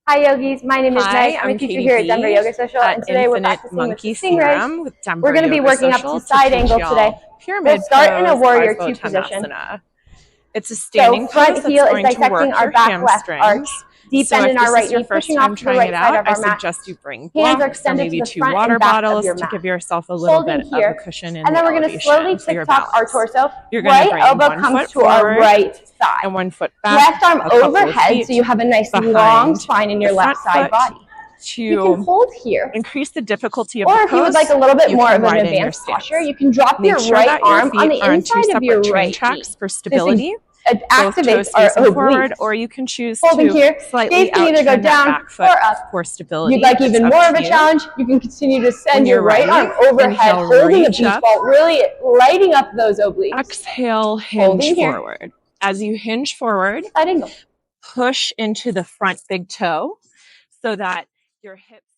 Hi yogis, my name is Meg. I'm a I'm teacher Katie here at Denver B Yoga Social, and today we're Infinite practicing with the Monkey stingrays. Theorem with Denver We're going to be Yoga working up to Social to side teach angle today. y'all We'll pyramid start in a pose, warrior two position. Parvakonasana. It's a So standing front pose that's heel is going to dissecting work our your back left arch. hamstrings. Deep So bend if in our this right. is You're your first pushing time off to the trying right it side out, of I our mat. suggest you bring Hands are blocks or extended to maybe the 2 front water and back of bottles your to mat. give yourself a little Holding bit of a here, cushion in and the then we're going to slowly elevation for your tick-tock our balance. torso. You're going to Right bring elbow one comes foot to our forward right side. and 1 foot back, Left arm a couple of overhead, so feet you have a nice long behind spine in the your left front side foot. body. You can To hold here. increase the difficulty of Or the if you would pose, like a little bit you more can of an widen your advanced posture, stance. you can drop Make your sure right that your arm on feet the are on 2 inside of separate your train right knee. tracks for This stability. activates Both toes our facing forward, obliques. or you can choose Holding to here, slightly gaze can either go out-turn that down back or foot up. for If stability. you'd like It's even up more to of a you. challenge, you can continue to send When your you're right ready, arm overhead, inhale, holding a reach beach up. ball, really lighting up those obliques. Exhale, hinge Holding here. forward. As you hinge forward, Side angle. push into the front big toe so that your hips